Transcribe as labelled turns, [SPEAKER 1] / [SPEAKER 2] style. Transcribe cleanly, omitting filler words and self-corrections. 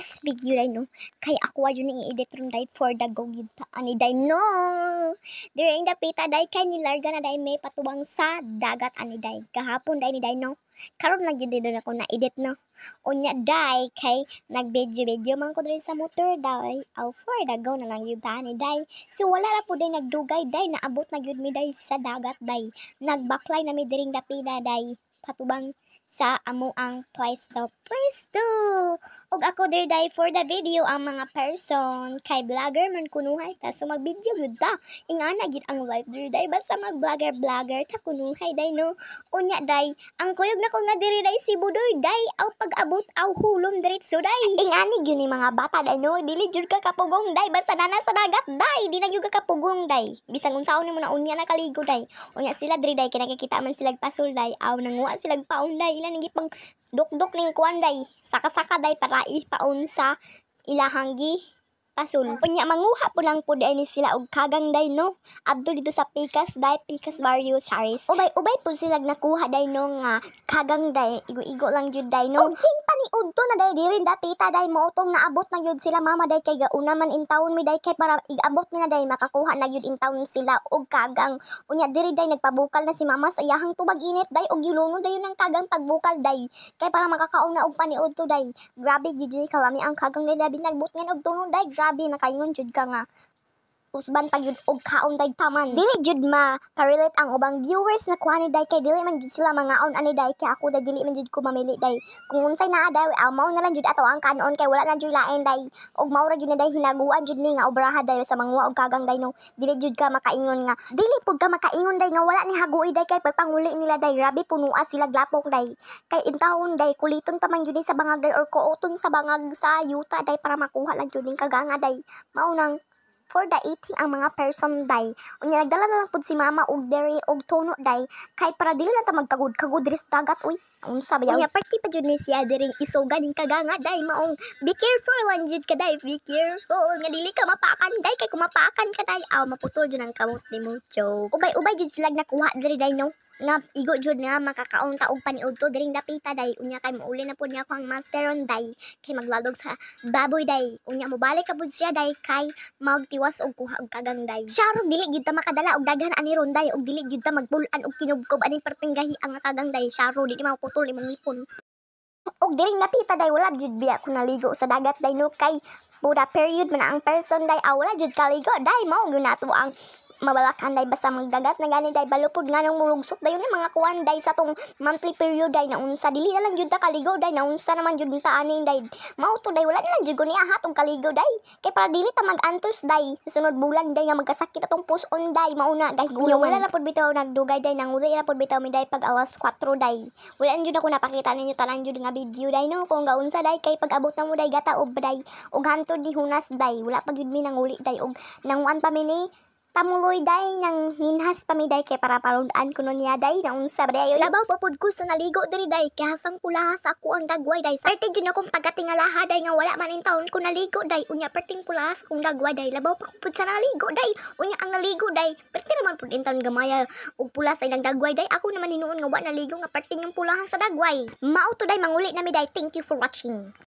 [SPEAKER 1] this video day no, kay ako yun yung i-edit ron day for the go yun ta ani day no. During the pita day kay nilarga na day may patubang sa dagat ani day. Kahapon day ni day no. Karon lang yun din ako na edit no. Unya day kay nag-video man ko diri sa motor day. Aw for the go na lang yun ta ani day. So wala ra po day nagdugay day naabot na gyud mi day sa dagat day. Nagbaklay na mi diring dapita day. Patubang sa amo ang pwesto. Og ako there day for the video ang mga person kay vlogger man kunuhay ta so mag-video gud ta. Ingana gid ang life there day basta mag-vlogger ta kunuhay day no. Unya day ang kuyog na ko nga diri day si Budoy day aw pag-abot aw hulom diretso day. Ingani gyud ni mga bata day no dili jud ka kapugong day basta nana sa dagat day di na gyud ka kapugong day. Bisan unsaon nimo na unya nakaligo day. Unya sila diri day kay nakikita man sila pasul day aw nangwa sila paon day ilan ngi pang dukdok ning kuan day saka-saka day para ipaon sa ilahanggi pasul. Unya manguha po lang po day ni sila og kagang day no. Adto dito sa Pikas day Pikas Barrio Charis. Ubay po sila nakuha day no nga kagang day igo-igo lang jud day no. Og ting paniudto na day diri dapita day mootong naabot na jud sila mama day kay gauna man in town mi day kay para igabot nila day makakuha na jud in town sila og kagang. Unya diri day nagpabukal na si mama sa iyahang tubag init day og giluno day yun ang kagang pagbukal day kay para makakaon na og paniudto day. Grabe jud day kalami ang kagang day labi nagbut ngan og tunog day. Grabe makaingon jud ka nga usban pag yun og kaon day taman. Dili jud ma-correlate ang ubang viewers na kuani day kay dili man jud sila mangaon ani day kay ako day dili man jud ko mamili day. Kung unsay naa day mao na lang jud ato ang kanon kay wala na jud lain day. Og mao ra jud na day hinaguan jud ni nga obraha day sa mangwa og kagang day no. Dili jud ka makaingon nga dili pud ka makaingon day nga wala ni hagui day kay pagpanguli nila day. Grabe punua sila glapok day. Kay intawon day kuliton pa man jud sa bangag day or kuoton sa bangag sa yuta day para makuha lang jud ning kaganga day. Mao nang for the eating ang mga person day. Unya nagdala na lang pud si mama og dere og tono day kay para dili lang ta magkagud diri sa dagat uy. Unsa ba yaw? Unya party pa jud ni siya diring isugan ning kaganga day maong be careful lang jud ka day. Be careful nga dili ka mapakan day kay kung mapakan ka day aw maputol jud ang kamot nimo joke. Ubay jud sila nakuha diri day no. Nga igo jud nga makakaon ta og paniudto diring dapita day. Unya kay mauli na pud nga ako ang masteron day kay maglalog sa baboy day. Unya mobalik ra pud siya day kay magtiwas og kuha og kagang day. Charo dili gyud ta makadala og daghan ani ron day og dili gyud ta magpulan og kinubkob ani perting gahi ang kagang day. Charo dili maputol imong ngipon. Og diring napita day wala jud biya ko naligo sa dagat day no kay pura period man ang person day wala jud kaligo day mao gyud nato ang mabalakan day basta magdagat na gani day balupod nga nang mulugsot dayon ni mga kuan day sa tong monthly period day na unsa dili na lang jud ta kaligo day na unsa naman jud ta aning day mao to day wala na lang jud ni aha tong kaligo day kay para dili ta magantos day sa sunod bulan day nga magkasakit atong puson day mao na guys wala na pud bitaw nagdugay day nang uli na pud bitaw mi day pag alas 4 day wala jud ako napakita ninyo tanan jud nga video day no kung gaunsa day kay pag abot na mo day gata og day og hantod di hunas day wala pa gyud mi nang uli day og nanguan pa mi ni tamuloy day nang minhas pamiday kay para parudan kuno niya day na unsa ba day labaw pa pud ko sa naligo diri day kay hasang pulahas ako ang dagway day parte jud akong pagatingalaha day nga wala man in taon ko naligo day unya perting pulahas kung dagway day labaw pa pud sa naligo day unya ang naligo day parte naman pud in taon gamaya og pulas ay nang dagway day ako naman hinuon nga wa naligo nga perting yung pulahas sa dagway mao to day manguli na mi day. Thank you for watching.